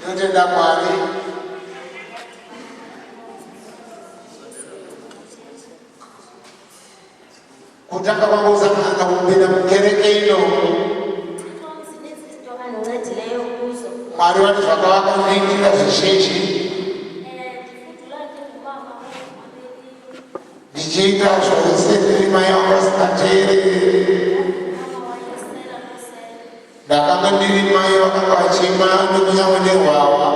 Notenda Mwari kutaka kwangu uzamana kumbina mkereke ino Mwari watu wakawaka mningila zishechi Nijita ushokusete mayongo statere Dakanga nili mayo wakaka wachima nukunya wende wawa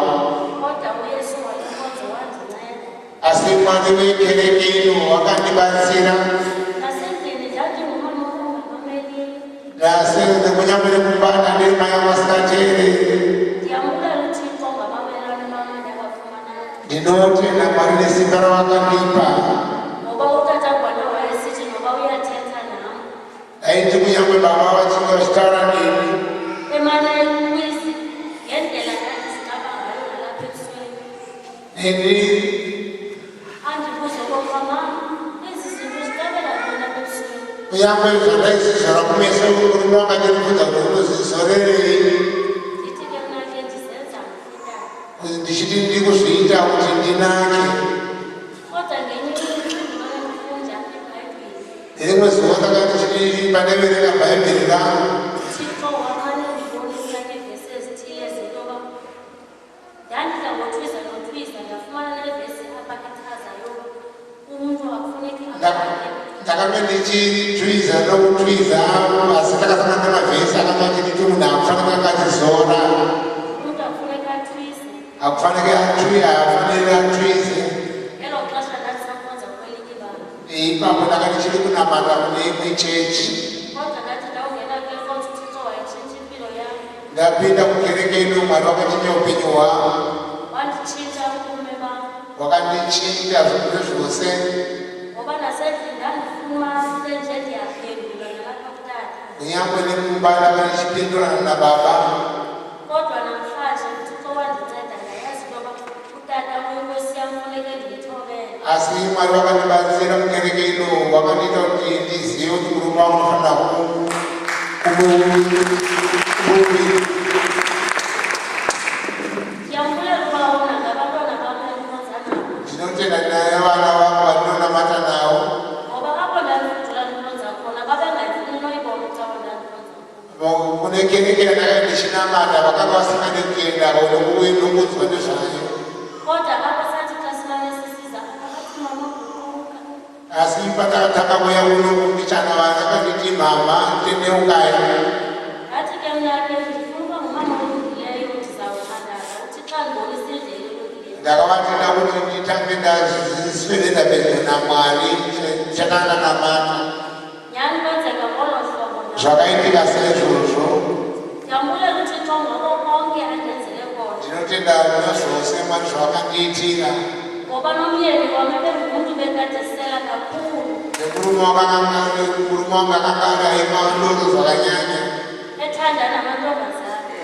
Asimani wekereke ino wakandi basira Dase nukunya wende kumbana nili mayongo statere Dinote na marine sibara wakandipa Aiti kunyamwe baba wachinga wastara nini Nini Kunyamwe zanda isi shara kumesa ukuruma kajirukuta kuruzi sorere Ndishiti ndiko suita kuti ndinake Rimwe zuwa takati chiri panevereka Bhaibheri rangu Ndakambe ndichitwiza nokutwiza asi takasangana namavhesi akamachiti kuti munhu akufanira akatizora akufanira afanira atwize ipapo ndakati chiri kunamata kune imwe chechi ndapinda kukereke ino Mwari wakachinja upenyu hwangu wakandichinja zvinhu zvose kunyangwe nemumba ndanga ndichipindurana nababa asi Mwari wakandibatsira mukereke ino wakandiita kuti ndizive kuti murume unofanira ndinotenda naye vana vangu vandinonamata navo kune kereke yandanga ndichinamata vakanga vasingade kuenda vaunongudzwa nezvayo asi patakauya uno kumbichana vana vakanditi mama ndineukayo ndakavatenda kuti nditange ndaziswedera pedyo naMwari chananamata zvakaitika seizvozvo ndinotenda muna zvose Mwari zvawakandiitira nemurume wangu akanga araima ndoro zvakanyanya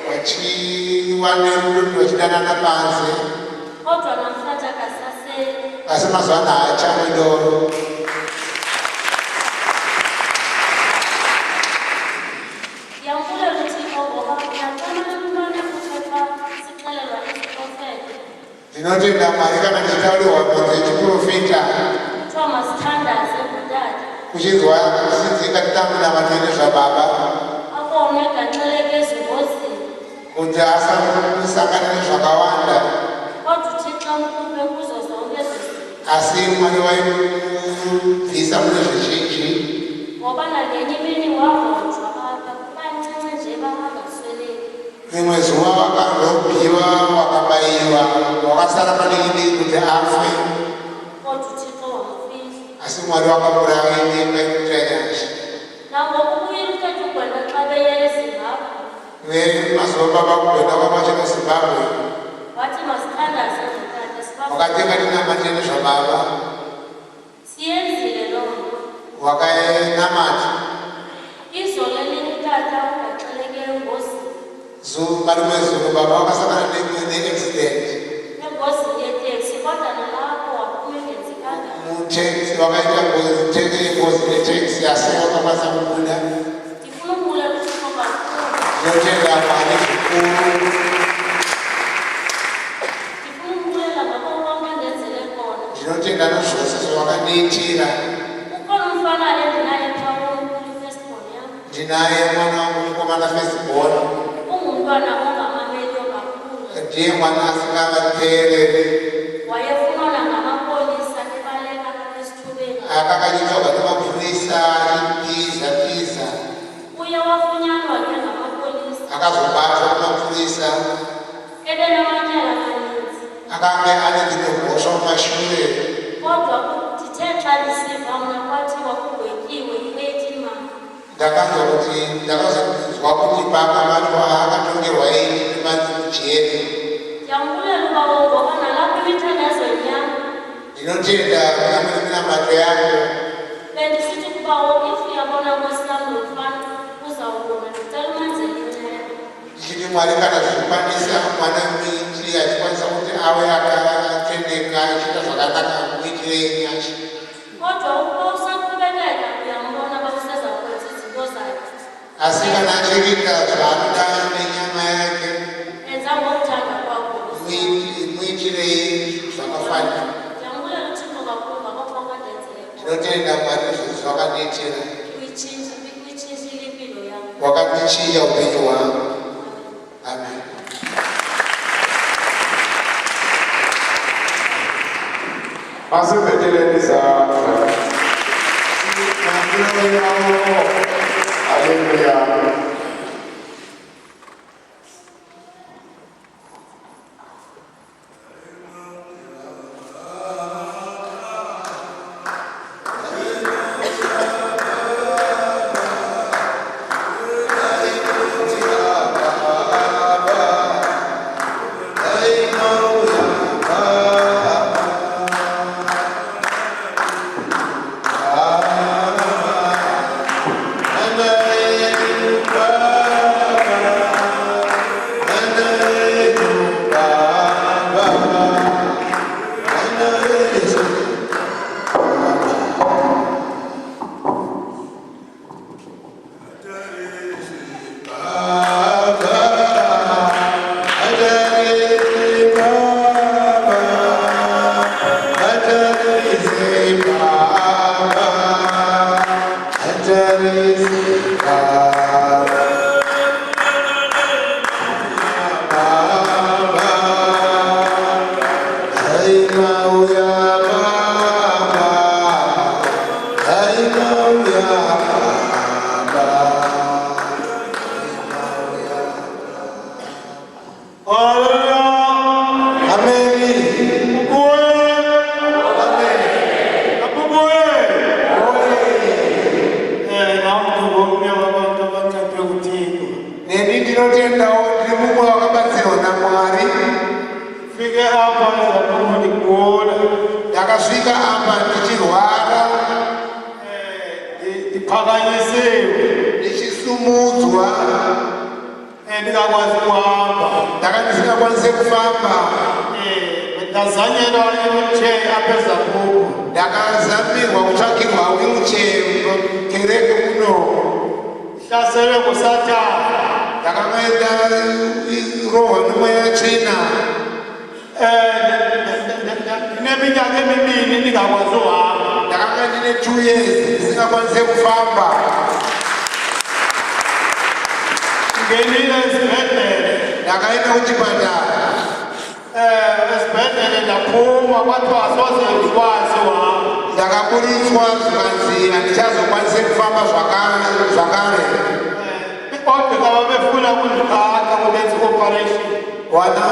vachiva nerudo vachidanana panze asi mazuva ano haachamwe doro ndinotenda Mwari kana ndichitaurirwa mhodzi yechiprofita kuchinzwa kusinzika titambunamatwe nezvababa kuti asasangana nezvakawanda asi Mwari waimubvisa mune zvizhinji rimwe zuva wakandopiwa wakabayiwa wakasara panekidii kuti afe asi Mwari wakamurainyenga ikutanyashi mazuva baba kugwenda kwamacheka Zimbabwe wakatenga tinamate nezvababa wakainamata marimwe zuva baba wakasangana neaccident muteksi wakaita ngozi neteksi asi wakakwanisa kubuda tinotenda Mwari zvikuru. Tinotenda nezvose zvawakadiitira. Ndinaye mwana wangu mukomana firstborn. Ndiye mwana asingavateereri. Akakanyitsorwa nemapurisa achitiza. Akazobatwa nemapurisa. Akanga ane dzimwe mhosva mumashure. Ndakazonzwa kuti pakamatwa akatongerwa 8 months mujeri. Ndinotenda kunamato yako. Ndichiti Mwari kana zvikwanisa mwana muitiri achikwanisa kuti ave akatendeka achiita zvakanaka muitirei nyasha. Asi kana achiriita zvaanoda nenyama yake muitirei zvakafanira. Tinotenda Mwari zvakadetera. Wakandichinja upenyu hwangu. Amen. Asibeteleza. Hallelujah. Ndakasvika apa ndichirwara, ndichisumudzwa, ndakandisingakwanise kufamba. Ndakazamirwa kutsvakirwa wheelchair kereke muno. Ndakamaenda rohwa nemweya tsvina. Ndakanga ndine 2 years ndisingakwanise kufamba. Ndakaenda kuchipatara. Ndakaburitswa zvikanzi handichazokwanise kufamba zvakare.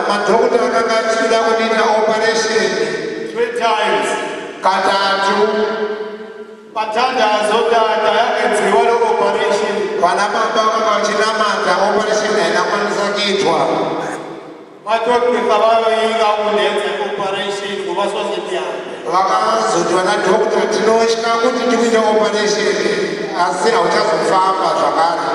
Madhokota akanga achida kundiita operation 3 times. Katatu. Vana baba vakanga vachinamata operation hainakwanisa kuitwa. Vakazoti vanadhokota tinotya kuti tikuita operation asi hauchazofamba zvakare.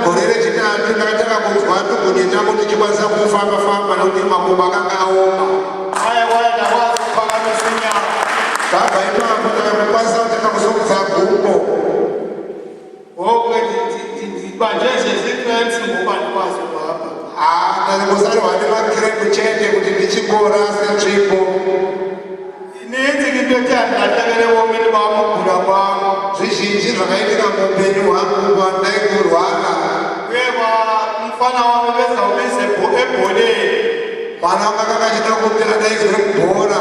Gore rechitatu ndakatanga kunzwa ndugunye tangu ndichikwanisa kufamba nekuti makumbo akanga aoma. Ibanjwe sezikwenzi ngoba ndikwazi ukuhamba. ndazingosari wane makrembu chete kuti ndichikora setsvipo. Ininzi into ethi andilahlekele ebomini bam ukugula kwam. Zvizhinji zvakaitika muupenyu hwangu pandai kurwara. Kuye umfana wam ebezawubiza ebholeni. Mwana wanga akanga achida kumbira daizwe kubhora.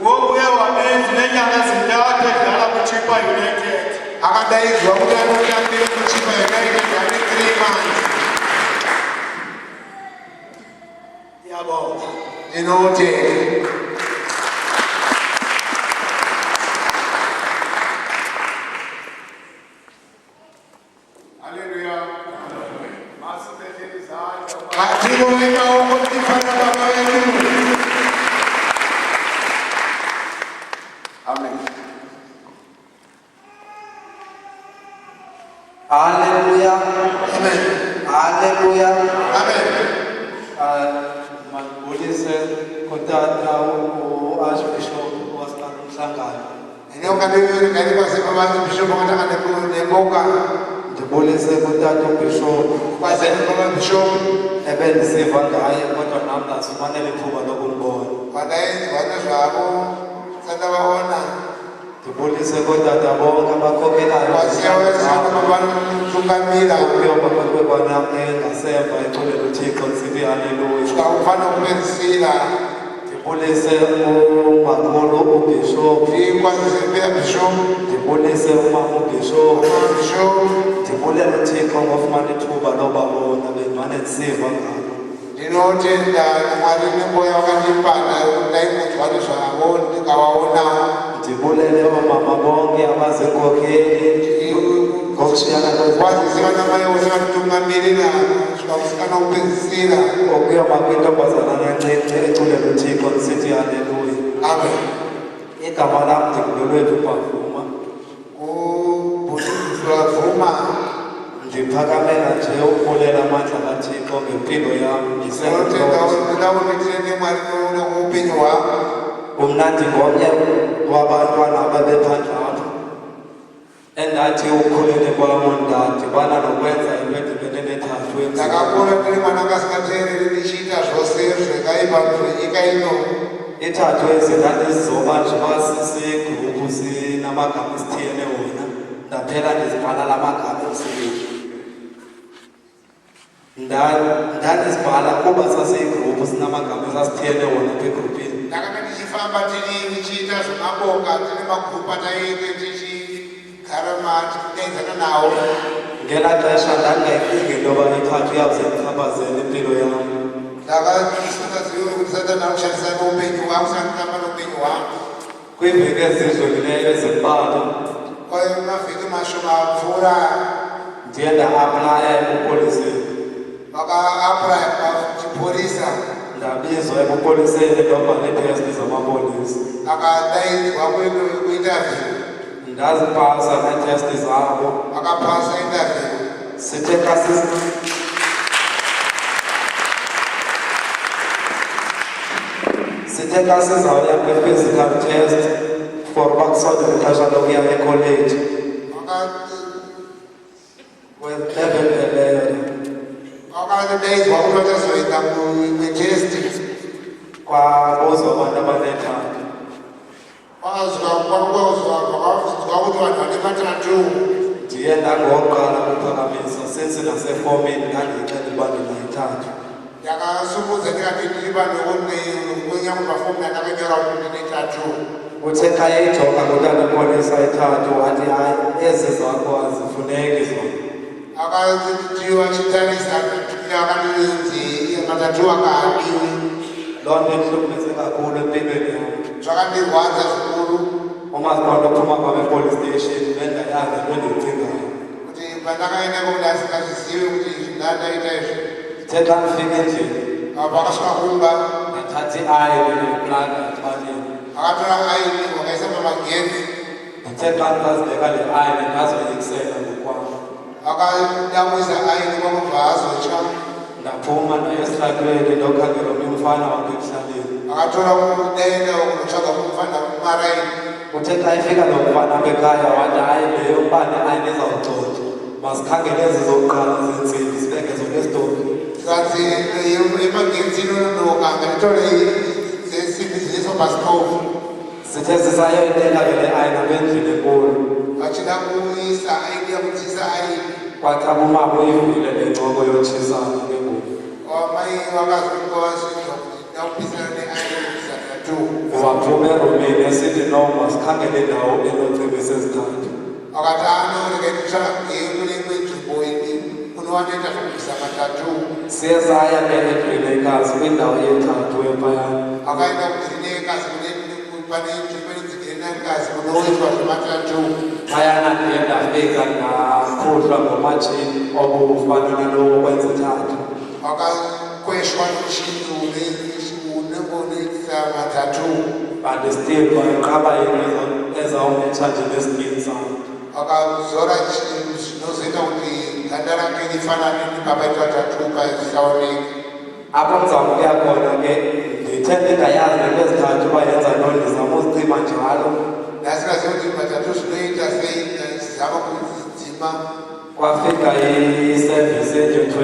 Ngoku uye wabenzi neenyanga ezintathu edlala kuChippa United. Akadaizwa kuti anotambire kuChippa United ane 3 months. Ndiyabonga. Ndinotenda. Hallelujah. Masibethele izandla. Ngathibonga ukuthi fana baba wethu. Amen. Hallelujah. Amen. Hallelujah. Amen. Mandibulise kutata u-Archbishop waseMhlangano. Ngani kwasipha abantu bishop ngokuhlangana nemoka. Ndibulise kutata uBishop Kwasipha abantu bishop. ebendisiva ngaye kodwa nami ndazifumanela ithuba lokumbona. Wanayenza zwabo sanabaona. Ndibulise kutata bonke abakhokelayo. Wasiyawenza abantu tungamira. Kuyobakwana engasemva eculelo Thixo sithi haleluya. Sikufana ukubenzisila. Ndibulise umakhulu uBishop. Ikwasipha bishop. Ndibulise umama uBishop. Bishop. Ndibulele uThixo ngofumana ithuba lobabona bendimane ndisiva ngabo. Ndinotenda Mwari nemoya wakandipana ndaimuzwaniswa navo ndikavaona. Ndibulele oomama bonke abazinkokheli ngokushiyana Kwazisiwa namai wose vanotungamirira zvikakusikana kupedzisira. okuyoma kwintombazana encinci eculelo Thixo ndisithi haleluya. Amen. Igama lam ndingulolwethu Bavuma. Kubhutiswa Vuma. Ndiphakamela nje ukubulela amandla kaThixo ngempilo yam Ndinotenda ndaunitirene Mwari noupenyu hwako. mna ndingomnye wabantwana ababephandle apha endathi ukukhuleni kwam ndadibana nokwenza into edibene nethathu Ndakakura ndiri mwana akasingateereri ndichiita zvose zvakaipa zvenyika ino. ithathu ezi ndandizizoba njengoba sisigrupu sinamagama esithiyene wona ndaphela ndizibhala la magama emsebenzini. Ndandizibhala kuba sasiyigrupu sinamagama esasithiyene wona apha egrupini. Ndakanga ndichifamba tichiita zvemaboka tine magrupu ataiite tichigara tichidainzana nawo. Ngelaa xesha ndandingayicingi into yoba ithathu iyawuze ichaphazele impilo yam. Ndakasingazivi kuti Satani akushandisa noupenyu hwako, usanditamba noupenyu hwako. Kwiiveki ezidlulileyo ezimbalwa Kwaye mavhiki mashoma apfuura ndiye nda-aplaya ebupoliseni. vakaapuraya pachiporisa. Ndabizwa ebupoliseni ndoba neetesti zamapolisa. Akadaidzwa kuinterview. Ndazipasa neetesti zabo. Vakapasa interview. Sithe xa sizawuya kwi-physical test for uba kusondele ixesha lokuya ekholeji webephelele Vakadaidzwa kuti vachazoenda kwetesti. kwabuzwa abantu abanethathu. Vakazwa kuti vanhu vane matatu. Ndiye ndangowokuqala kuphakamisa since nasefomini ndandiyixela uba ndinayithathu. Ndakasumudza ndikati ndiri panonyamu mafomu andakanyora kuti ndinetatu. Uthe xa eyijonga kutata polisa ithathu wathi hayi ezi zakho azifuneki zona. Akati vachitarisa akandinzi matatu akadiwi. Loo nto ihlukumeze kakhulu empilweni yam. Zvakandirwadza zvikuru Umasipala ophuma kwam epolice station bendayazi into endiyicingayo. kuti pandakaendeko ndasingazvizivi kuti ndandaita izvi. Ndithe xa ndifike endlini Vakasvika kumba ndathatha iayini neplanga ebaleni. akatora aini wakaisa pamagetsi. Ndithe xa ndazibeka le ayini ndazoyikisela ngokwam. Akadamwisa aini kwamubva azotsva. Ndaphuma ndaye esihlalweni ndokhangela omnye umfana wakhe ekuhlaleni. Akatora kudenga kunotsvaga kumufana kumaraini. Uthe xa efika lo mfana apha ekhaya wathi hayi le yombane ayini izawucotha. masikhangele ezizoqala zentsimbi sibeke zona esitombi. kanti emagenzini olundoka ngalithole zesimbi zinesobhasitofu Sithe sisayoyitela ke le ayina kwendlini enkulu. achina kuyisa ayini yakutshisa ayini Kwathi umama uyivile le ncoko yotshisana ngengubo. wamayi wakazikwaziyo nawupisana ne-ayini zakatu Waphuma erumini esithi no masikhangele indawo enocimbi sezithathu. akathi anoleketisha kule kwenjubo unowaneta zokupisa matatu Siye saya ke eGreenacres kwindawo yethathu ephayana. akaenda kuGreenacres pane nzvimbo dzeGreenacres kunowetwa zvematatu Phayana ndiye ndafika ndakhuhlwa ngomajini obufana nalowo wezithathu. wakakweshwa nochinu unengonisa matatu But still banqaba into ezawumetsha nje neskin sam. akazora chinhu zvinozoita kuti ganda rake rifanane nepapaitwa tatu pazisaoneki Apho ndizawukuya khona ke ndithe ndingayazi nento ezithathu uba yenza ntoni ndizama uzicima njalo. ndasingazivi kuti matatu zvinoita sei ndizama kuzidzima Kwafika isevhisi ye-12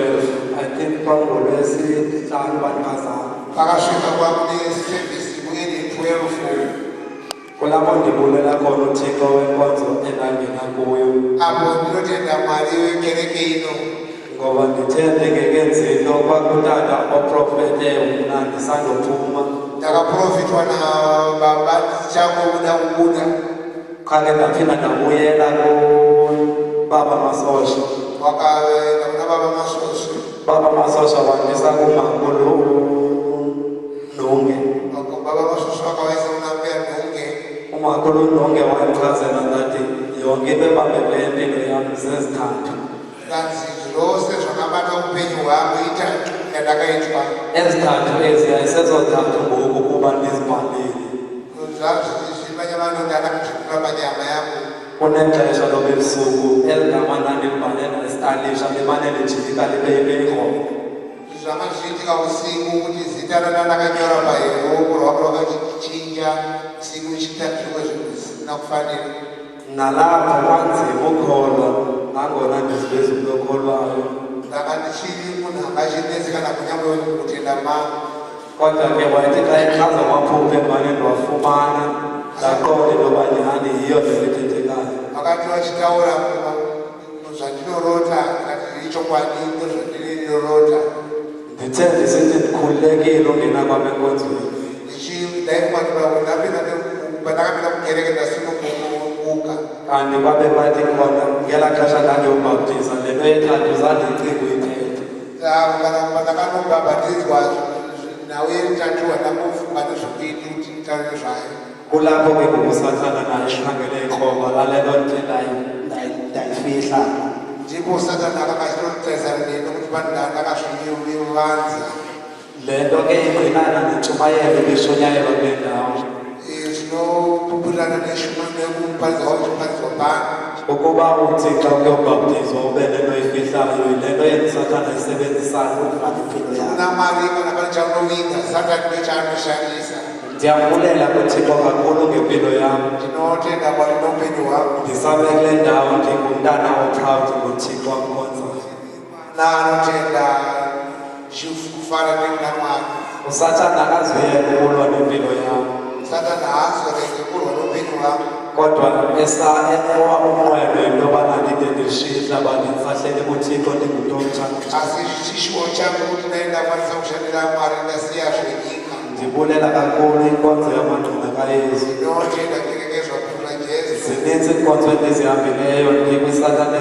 I think kwangolwesihlanu bandiphazama. pakasvika kwakunesevhisi kunye ne-12 Kulapho ndibulela khona uThixo wenkonzo endangena kuyo. apho ndinotenda mwari wekereke ino Ngoba ndithe ndingekenzi into kwakutata oprofete mna ndisandophuma. ndakaprofitwa nababa ndichangobuda kubuda Khale ndaphinda ndabuyela kubaba Masosha. wakaenda kuna baba masosha Baba Masosha wandisa kumakhulu Ndunge. baba masosha wakawaisa kuna mbeya ndunge Umakhulu Ndunge wandichazela ndathi yonke into ebambele impilo yam zezithathu. kanzi zvose zvakabata upenyu hwangu itatu yandakaitwa Ezithathu ezi ayisezothathu ngoku kuba ndizibhalile. zvimanye vanhu ndakatitsvukura panyama yangu Kunexesha loba ebusuku eligama ndandilibhale ndalisitalisha limane lijika libe yimekrobo. zvamazviitika usiku kuti zita randandakanyora paruoko rwako rwakachinja usiku chitatu zvisina kufanira Nalapho kwanzima ukholwa nangona ndiziveza umntu okholwayo. ndanga ndichiri munhu angachinesi kana kunyangwe kutenda mangu Kodwa ke wathi xa echaza amaphupha emane ndiwafumana ndaqonda into yoba nyhani yiyo le ithethekayo. vakati vachitaura zvandinorota kati zvichokwadi ndozvandinirota Ndithe ndisithi ndikhululekile ungena kwam enkonzweni. pandakapinda kukereke ndasinokuka Kanti babe bathi khona ngelaa xesha ndandiyobhaptiza le nto yethathu zandicinga uyithetha. kana pandakanobhabhatidzwa nawe tatu wandakufunga nezvokuiti kuti nditaure zvayo Kulapho ke ngoku usathana naye ekhangele ikroba lale nto ndithethayo ndayifihla. ndipo satani akakachinotarisana neno kuti pandakazvivanza Le nto ke igqinana nentshumayelo ebishonyayelwa kule ndawo. zvinopupurana nekuparidza wachiparidza pano Ukuba uthi xa ukuyobhaptizwa ube nento efihlayo yile nto yendisathana isebenzisayo ukufaka impilo yakho. kuna mari kana pane chaunovinga satani nechaanoshanyisa Ndiyabulela kuThixo kakhulu ngempilo yam. ndinotenda kwari noupenyu hwangu Ndisabe kule ndawo ndingumntana oproud ngoThixo amkhonzayo. naanotenda kufana nemna mwari Usathana akazive ukulwa nempilo yam. satani haazorege kurwa noupenyu hwangu Kodwa ewa umoya nento yobana ndide ndilishihla uba ndimfahlele kuThixo ndingumntu omthandayo. asi chishuwo changu kuti ndaenda kwanisa kushandira mwari ndasiya zvenyika Ndibulela kakhulu inkonzo yamagqina kaYesu. ndinotenda kereke zvakura jesu Zininzi iinkonzo endizihambileyo ndikwisatana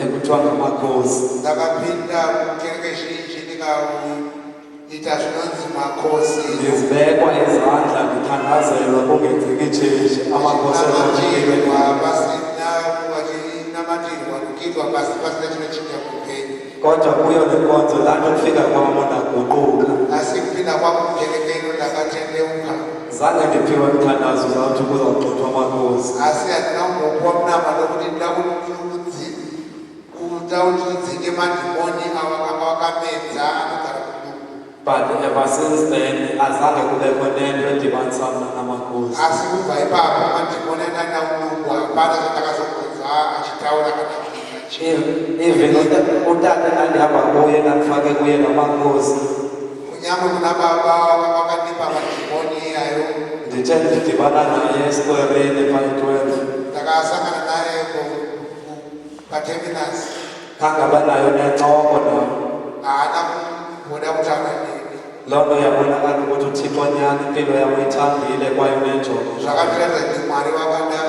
ekuthiwa ngamakhosi. ndakapinda kukereke zhinji ndikaita zvinonzi makhosi Ndizibekwa izandla ndithandazelwa kungenzeki tsheshi amakhosi namatirwa pasina vachinamatirwa kukiitwa pasi pasina chinochinja kuupenyu Kodwa kuyo le nkonzo laa nto kufika kwam ndaguquka. asi kupinda kwangu kukereke ino ndakatendeuka Zange ndiphiwe mthandazo zawuthi kuzawugxothwa amakhosi. asi handinambokuwa mnama lokuti ndaudzike madhimoni avakanga vakamedza anogara But ever since then azange kubekho nento edibanisa mna namakhosi. asi kubva ipapo madhimoni andandaulungwa hapana zvandakazobvunza achitaura kana kuita even utata ndihamba kuye ndandifake kuye namankosi kunyama kunababa wakanipa madimoni ayo ndithe ndidibana naye esikoreni pha-12 ndakasangana naye paterminus kangaba nayo nencoko nayo hana kuda kutana nini loo nto yabonakala ukuthi uthixo nyani impilo yabo ithambile kwaye unenjongo zvakatirata kuti mwari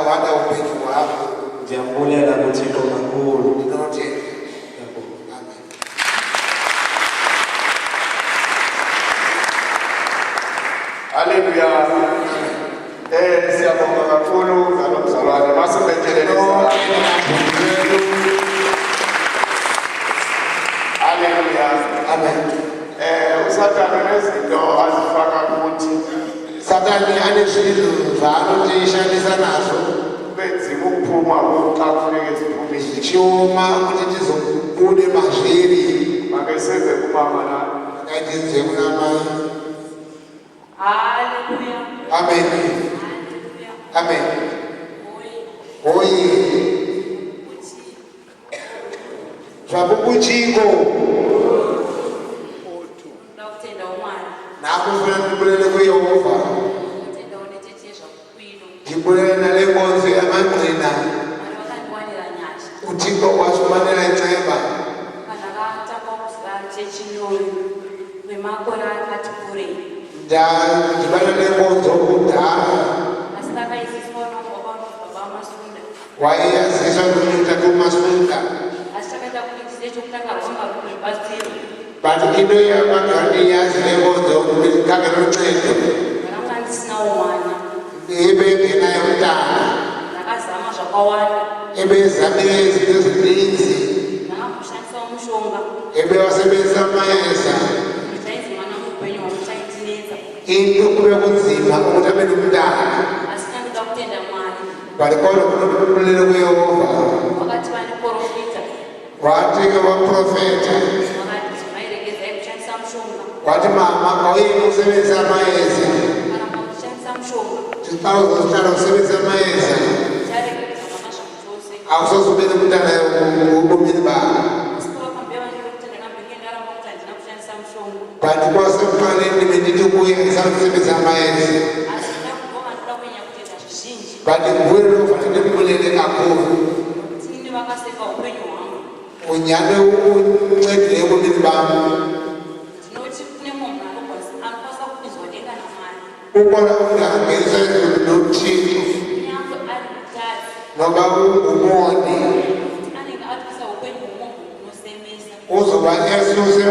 wada upenyu hwavo ndiyambulela kuthixo kakhulu ndinotenda. Amen. Haleluya. Siyabonga kakhulu ngalo mzalwane masibethelelisa. Haleluya. Amen. Usathane nezinto azifaka kuthi Satani anezvinhu zvaanotishandisa nazvo benzima ukuphuma xa kufuneke ziphume. zvichioma kuti tizobude mazviri Make senze kumama la. ngaitize kuna mai. Hallelujah. Amen. Hallelujah. Amen. Oi. Oye Uchi. zvakukuchiko Ndakutenda umwana. nakufuna ndibulele kuyehovha Ndakutenda unetetezva kukwino. ndibulele nale nkonzo yamangqina Mwari wakandiwanira nyasha. uthixo wasumanela inceba Pandakatanga kuzira chechinoyo kwemakore akati kurei. ndadibana nenkonzo kudala Asi ndakaiziswa nomubaba nomubaba Masunda. wayeyaziswa ndomutatu masunda Asi takaita kuitise chokutanga rwanga rwezvibatsiro. but into yamagandi yazi nenkonzo kange noncedo Ndakanga ndisina umwana. ebengena yomntana Ndakazama zvakawanda. ebezamile izinto ezininzi Ndakakushandisa mushonga. ebewasebenzisa amayeza Ndichanzi mwana mupenyu wamuchaitinetsa. into kube kunzima ukuthi abe nomntana Asi ndinoda kutenda Mwari. but kodwa kunobulele kuyehovha Wakati vaniprofita. wathi-ke waprofetha Wakati mairegezai kushandisa mushonga. wathi mama awuyeni ukusebenzisa amayeza Kana kushandisa mushonga. xa uzohlala usebenzisa amayeza Charegeza mwana zvangu chose. awusoze ube nomntana ubomini bakho Sikuva pambeva ndinokuti ndakambenge ndaramba kuti handina kushandisa mushonga. but kwasekufanele ndibe ndithi kuye ndisakusebenzisa amayeza Asi ndakubvova ndoda kunyanya kutenda zvizhinji. but nguwe lofanele ndimbulele kakhulu Kuti ndini vakaseka upenyu hwangu. unyane uncedile ebomini bam Ndinoti kune munhu anokwanisa kupinzwa denga naMwari. ukona ungangenisa izulu nothixo Kunyange ari mutadzi. noba ungumoni Kuti anenge atwisa upenyu hwomunhu hunosemesa. uzoba esuse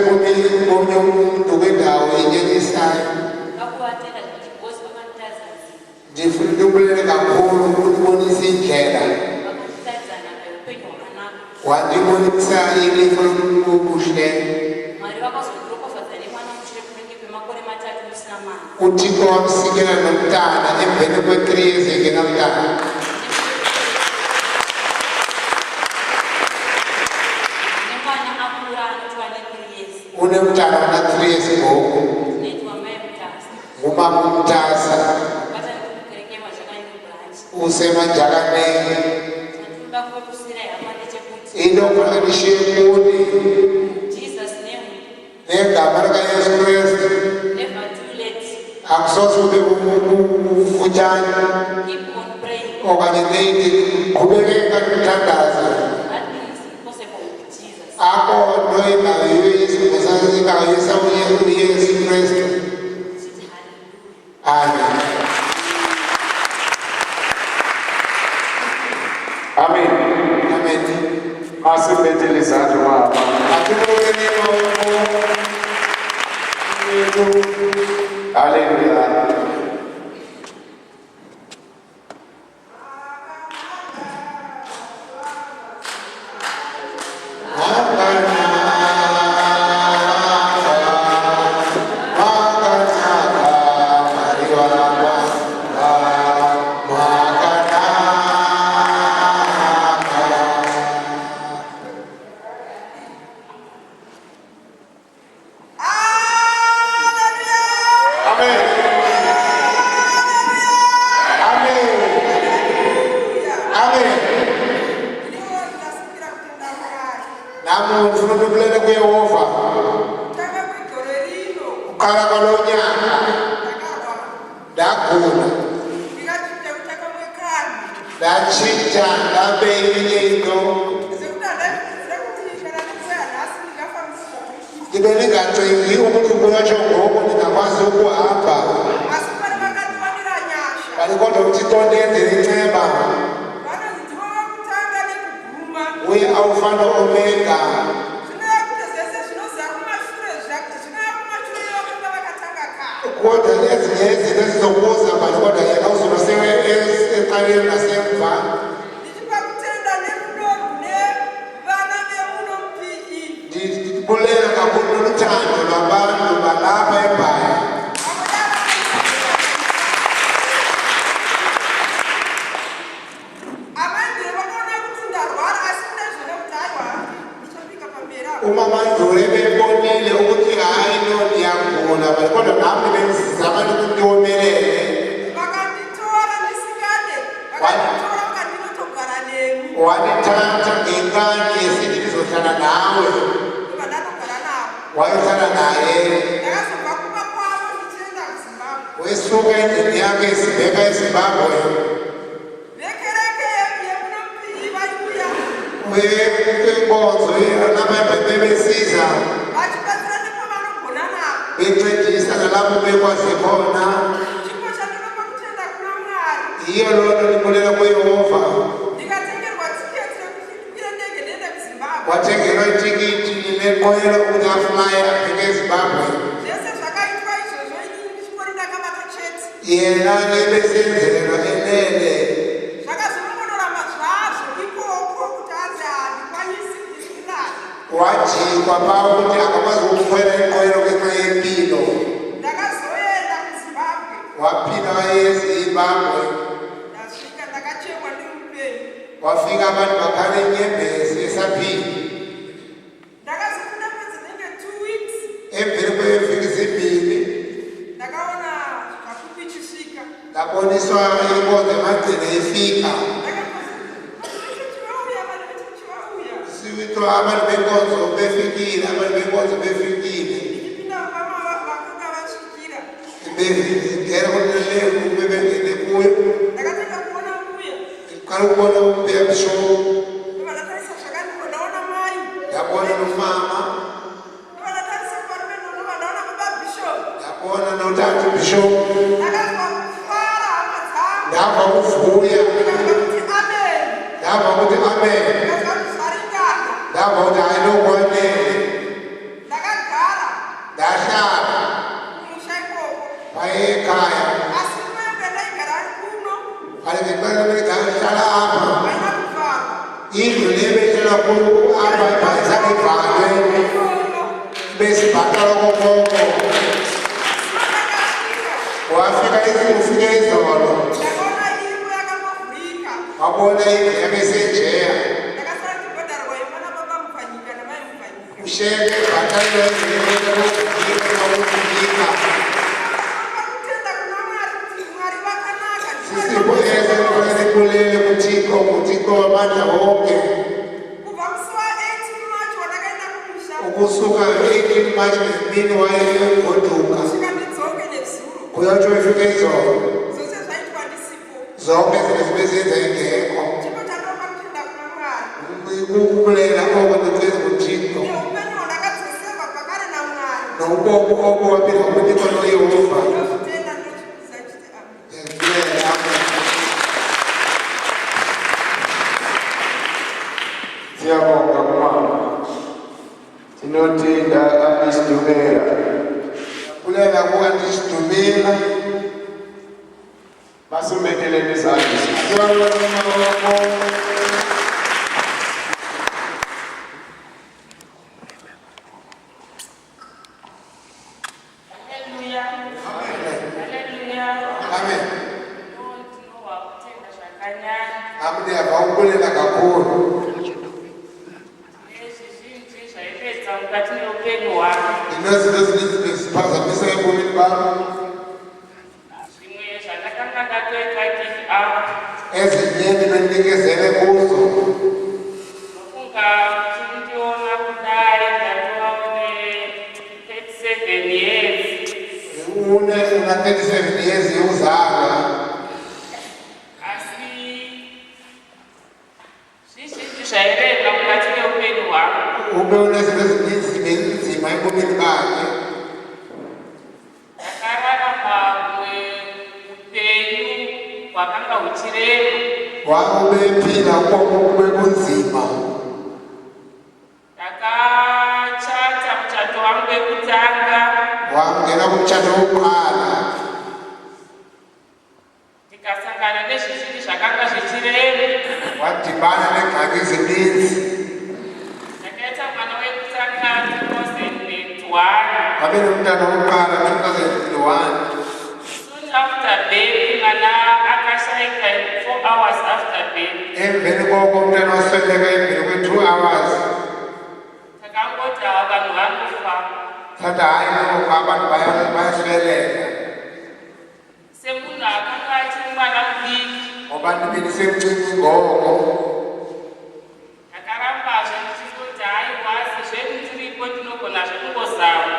bomnye umntu kwendawo enyelisayo Ngakuvatenda zvachibhosi vakanditadza nzira. ndifuna ndimbulele kakhulu ukundibonisa indlela Vakanditadza nhaka youpenyu hwakanaka. wandibonisa ilifa lobuhle Mwari vakazondiropafadza nemwana mushure kunenge kwemakore 3 musina mwana. uthixo wamsikela nomntana emveni kwe-3 years engenamntana Nemwana akura anoitwa ne3 years. unemntana wana-3 years ngoku Ndinoitwa mai mutasa. ngumama umntasa Vatandikukerekema zvakanyanya branch. usemajakanenge Chandinoda kukusira hama ndechekuti into kufanele ndishiye kuni Jesus name negama likayesu kristu never too late. akusoze ube kufutshane Keep on praying. okanye neyithi qhubekeka kuthandaza That means impossible with Jesus. akho nto ingayiyo ingayisa uyesu kristu Sithi hallelujah. amen Amen. amen Masibethelisa mama. atikulokelima Haleluya. Amen. Namu ndifuna ukubulela kuYehova. Uqala kwalo nyaka ndagula. Ndatshintsha ndabe enye into. Ndibe ndingacingi ukuthi kuyatsho ngoku ndingakwazi ukuhamba. Kanti kodwa uThixo ndenzele inceba. Uye awufana omega. Kodwa ezinye izinto ezizokuza kanti kodwa yena uzosewe ecaleni nasemva. Ndibulela kakhulu luthando lwabantu balapha eBhayi. Umama Ndlovu bebonile ukuthi hayi no ndiyagula kodwa nami benzizama ukuthi ndiomelele. Wanithatha ngenkani esithi ndizohlala nawe. Wayohlala naye. Wesuka endlini yakhe esibheka eZimbabwe. Kwinkonzo nabebesiza bencedisa nalapho bekwazi khona. Yiyo loo nto ndibulela kuYehova. Wathengelwa itikiti lenqwelo ukuthi aflaye afike eZimbabwe. Yena ebesenzelwa enene. Wajikwa phaa ukuthi akakwazi ukukhwela inqwelo ngenxa yempilo. Waphila waye eZimbabwe. Wafika abantu bakhala inyembezi esaphila. Emveni kweveki ezimbili ndaboniswa inkonzo emagcini ifika. Siwithiwa abantu benkonzo befikile, abantu benkonzo befikile. Ngera kunaleyo bebengene kuyo. Qala ukubona uMphiya Bishop. Ndabona nomama. Ndabona noTata Bishop. Ndava ukuvuya. Ndava ukuthi amen. Ndava ukuthi hayi lokwanele. Ndahlala. Baye ekhaya. Ngihlala apha. Indlu le behlala kuyo apha eBhayi ivalwe. Besibhatala kokoko. Wafika izolo. Wabona indlu yabesenjeya. Usheke ibhatala kulele kuThixo wamandla wonke. Ukusuka 18 March ngemini wayegoduka. Kuyatsho ifike izolo. Zonke izinto zibezenza ingekho. Ukubulela oko ndicela kuThixo. Nobomi oko waphila kuThixo noYehova. Siyabonga mama. Sinothinda abisidumela. Kulela kukantisidumela. Basumekelele izandla. Ezinyeni benikezele kuzo. chizhinji zvaireva mukati meupenyu hwavo. umeona zinto ezininzi nzima ebomini bakhe. Ndakararama upenyu hwakanga huchirema. Wabephila kube kunzima. Ndakachata muchato wangu wekutanga. Wangena kumtshato wokuqala. Ndikasangana nezvizhinji zvakanga zvichirema. Wadibana neengxaki ezininzi. Ndakaita mwana wekutanga 2001. Wabe nomntana wokuqala 2001. Soon after baby, mwana akashayika 4 hours after baby. Emveni koko umntana wasweleka emveni kwe-2 hours. Takangoti hawa vanhu vanofa. Sathi hayi noko abantu bayasweleka. Semunhu akanga achiri mwana mudiki. Ngoba ndisemncinci ngoko. Ndakarambazve ndichizoti haiwa sezvo ndiripo ndinogona zvekungozama.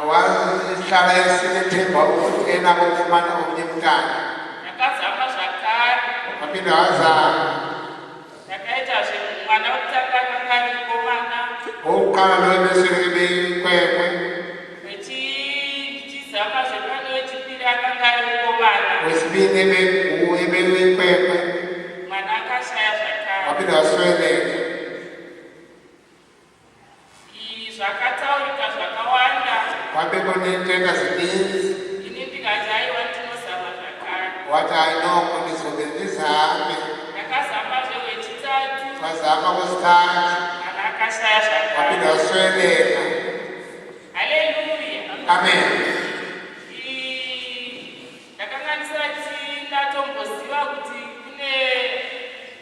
Wahlala esinethemba ukuthi enako ukufumana omnye umntana. Ndakazama zvakare. Waphinde wazama. Ndakaitazve mwana wekutanga akanga ari mukomana. Owokuqala lo ebesweleke beyikwekwe. Ndichizamazve pane wechipiri akanga ari mukomana. Wesibini ebeyikwekwe. Mwana akashaya zvakare. Waphinde wasweleka. Zvakataurika zvakawanda. Wabekho neentetha zininzi. Ini ndikati haiwa ndinozama zvakare. Wathi hayi noko ndizobe ndizame. Ndakazamazve wechitatu. Wazama kwesithathu. Mwana akashaya zvakare. Waphinde wasweleka. Haleluya. Amen. Ndakanga ndisati ndatomboziva kuti kune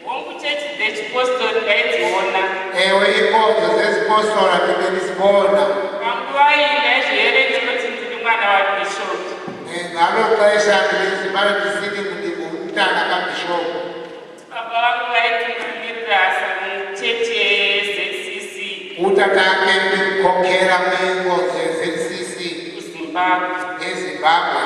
hongu chechi dzechipostori ndaidziona. Ewe iinkonzo zesipostola ndibe ndizibona. Panguva iyi ndaizvihera ndinoti ndiri mwana wabhishopu. Ngalo xesha ndizimane ndisithi ngumntana kabhishophu. Baba vangu vaitungamirira muchechi yeZCC Utatakhe ndimkhokhela kwinkonzo yeZCC kuZimbabwe. eZimbabwe.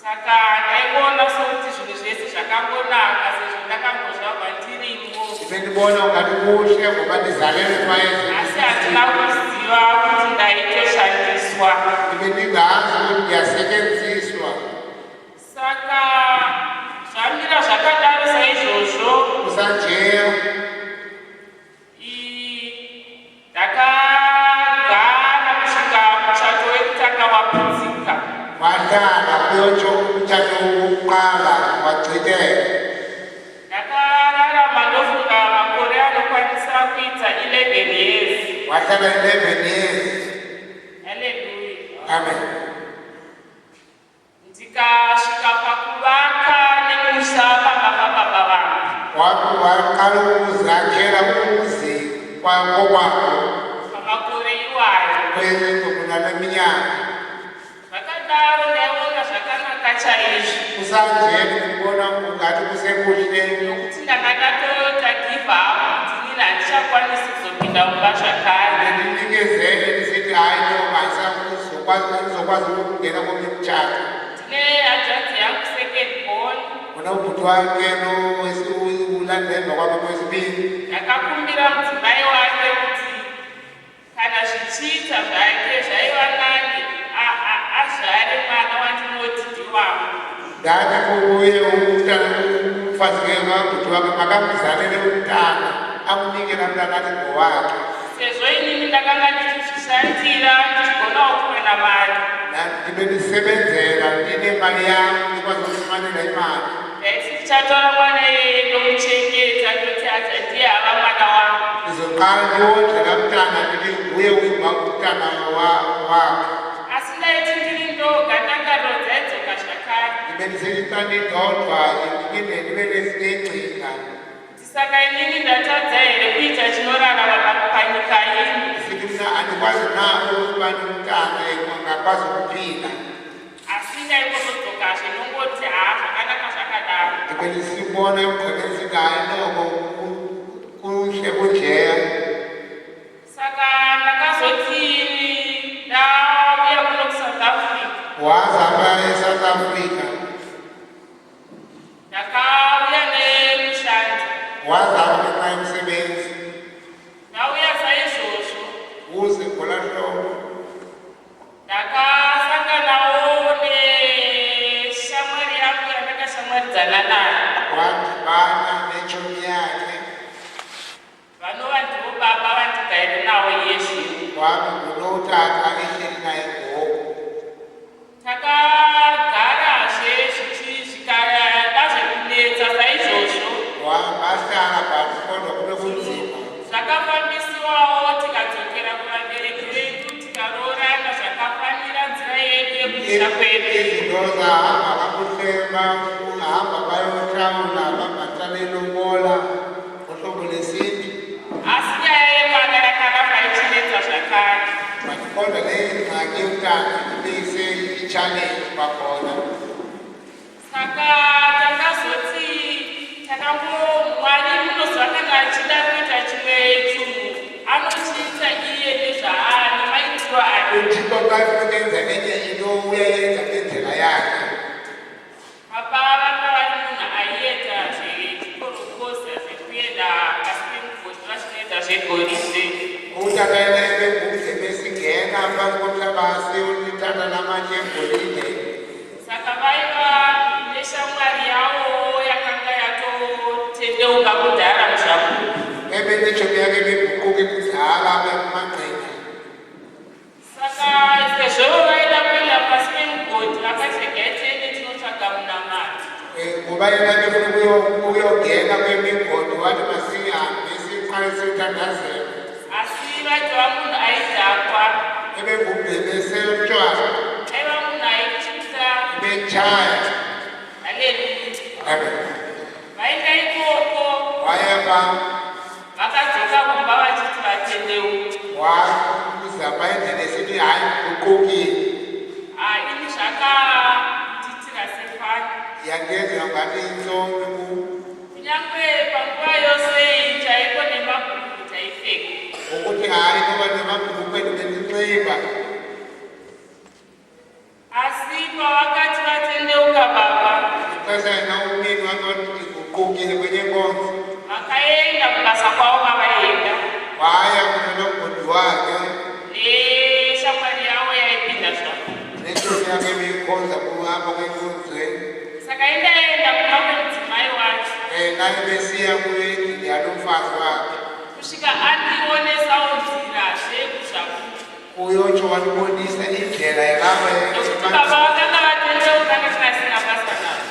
Saka ndaiona sokuti zvinhu zvese zvakangonaka sezvo ndakambozvarwa ndirimo. Ndibe ndibona ungati kuhle ngoba ndizalelwe Asi handina kuziva kuti ndaitoshandiswa. ndibe ndingazi ukuthi ndiyasetyenziswa. Saka zvamira zvakadaro saizvozvo. Kusanjeyo ndakagara kusvika muchato wekutanga waputsika. wahlala kuyotsho umtshato wokuqala wachitheka. Ndakararama ndofunga makore anokwanisa kuita 11 years. Wahlala 11 years. Haleluya. Amen. Ndikasvika pakuvaka nemusha pababa vangu. Waqala ukuzakhela umuzi kwakokwakho Pamakore iwayo. kwezindlu kunale minyaka. Zvakadaro ndaiona zvakanaka chaizvo. Kusanje ndibona ungathi kusekuhle. Nokuti ndanga ndatota give up kuti nini handichakwanisi kuzopinda mumba zvakare. Ndinikezele ndisithi hayi noma andizokwazi ukungena komnye umtshato. Ndine hajanzi yangu second born. Una ubhuti wakhe ulandela emva kwakhe kwesibini. Ndakakumbira mudzimai wake kuti kana zvichiita zvake zvaiva nani azvare mwana wandinoti ndiwangu. Ndathi kuye umfazi wabhuti wakhe makamuzalele umntana amunikela umntana athi ngowakhe. Sezvo inini ndakanga ndichizvishandira ndichigonawo kuwana mari. Ndibe ndisebenzela ndinemali yam ndikwazi ukufumanela imali. Ndaiti ndichatora mwana iyeye ndomuchengeta ndoti acha ndiye ava mwana wangu. Ndizoqala ndiwondlela umntana ndithi nguye umntana wakhe. Asi ndaiti ndiri ndoga ndangarodza idzoka zvakare. Ndibe ndisithi xa ndindodwa ndiphinde ndibe nezinye iingcinga. Saka inini ndatadza here kuita chinorarama panyika ino. Ndisithi mna andikwazi na ukuba nomntana ngakwazi ukuphila. Asi ndaimbozodzokazve nongoti zvakanaka zvakadaro. Ndibe ndisibona ekugqibela ndisithi hayi noko kuhle kunjeya. Saka ndakazoti ndauya kuno kuSouth Africa. Wazama eSouth Africa. Ndakauya nemushandi. Wazama ngenxa tata ihleli naye ngoku. Takagara zvikada zvekunetsa saizvozvo. Wahlala pasi kodwa kube kunzima. Zvakafambisiwawo tikadzokera kuvabereki vedu tikarorana zvakafanira nzira yedu yekuita kwedu. Izinto zahamba kakuhleba, ahamba bayohlawula babatale lobola uhlobo lesintu. Asi nyaya yemwana yakaramba ichinetsa zvakare. Kodwa lengxaki yomntana ibise i-challenge kwakhona. Saka takazoti Mwari munozwa kana achida kuita chimwe chinhu anochiita iye nezvaari maitiro ake. Uthixo xa kunokenza enye into uyayenza ngendlela yakhe. Papa vanga vari munhu aiita zvechikorokosa zvekuenda paSpringboard vachinoita zvegoridhe. Utata enenge kunze besigena pakuhlabasi utitata namanye egolide. Saka vaiva neshamwari yavo yakanga yatotendeuka kudhara muzvakuru. Ebenetshomi yake beguquke kudala bekumagqina. Saka sezvo vaida kuenda paSpringboard vakachegetseni tinotsvaga munamati. Nguva yena befuna ukuyongena kwemigodi wathi masihambe siqalise uthandazelo. Asi vaiva munhu aidhakwa. Ebengubhebese utshwala. Aiva munhu aityisa. Betshaya. Haleluya. Vaenda ikoko. Wayeva. Vakadzoka kumba vachiti vatendeuka. Wakuza paendele sithi hayi uguqukile. Ini zvakanditira sefani. Yangenza ngathi intombi Kunyangwe panguva yose chaiko nemabhuku taipfeka. ukuthi hayi ngoba nemabhulukwe ndinxiba. Asi pavakati vatendeuka baba. Ixesha yena umini wakoti ndiguqukile kwenye nkonzo. Vakaenda kubasa kwavo vavaenda. Waya kunonobhudi wakhe. Neshamwari yavo yaipinda zvavo. Nentombi yake beyikhonza kuhamba kwenkonzweni. Saka indaenda kumba kwemudzimai wacho. Naye besiya kuendini yalomfazi wakhe. Kusvika andionesawo nzirazve kuzvakuru. Uyotsho wandibonisa indlela yakava Nokuti baba vakanga vatendeuka nesinasina basa navo.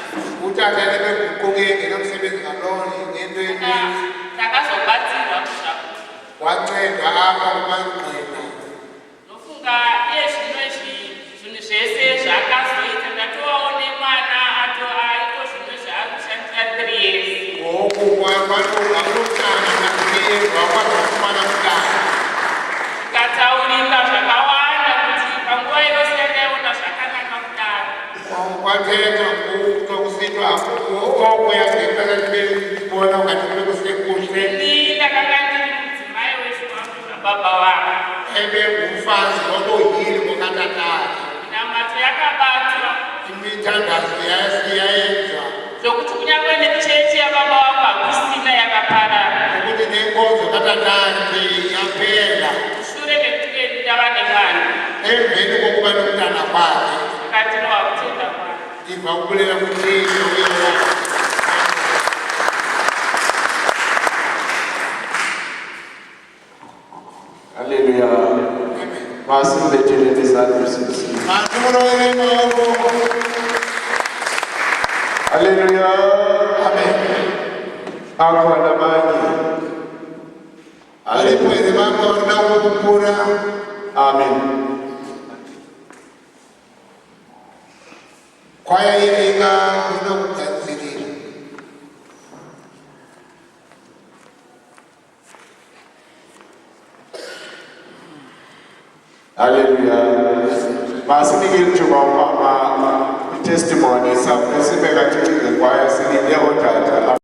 utata nebeguquke engena msebenzi ngaloni ngento eninzi. Takazobatsirwa kuzvakuru. Wancedwa apha kumagqina. Ndofunga iye zvino izvi zvinhu zvese zvakazoita ndatovawo nemwana aito zvino zvaakushandira 3 years. Ngoku kwatonga kulomntana nakuyezwa wakwazi kufumana mntana. Tikataurika zvakawanda kuti panguva yose ndaiona zvakanaka kudaro. Kwathethwa kusithiwa oko yangexesha libona ungathi kube kusekuhle. Ini ndakanga ndiri mudzimai wezvikwambo zvababa vangu. Ebengumfazi waboyile ngokatatata. Minamato yakabatwa Imithandazo yayenziwa zvokuti kunyangwe nechechi yababa vangu hakusina yakaparara. ukuthi nenkonzo katatate yaphela Shure mekunge ndava nemwana. emveni kokuba nomntana kwakhe. Saka ndinova kutenda Mwari. Ndiva ukubulela kuThixo uyehova. Hallelujah. Masimlethele izandla sisi. Masibulele ngoko. Hallelujah. Amen. Akhona abanye. Alikweze bamona ukukura. Amen. Kwaya yenga kunokuganzirira. Hallelujah. Masinike ithuba umama testimony sakho sibeka thixo kwaye silinde otata.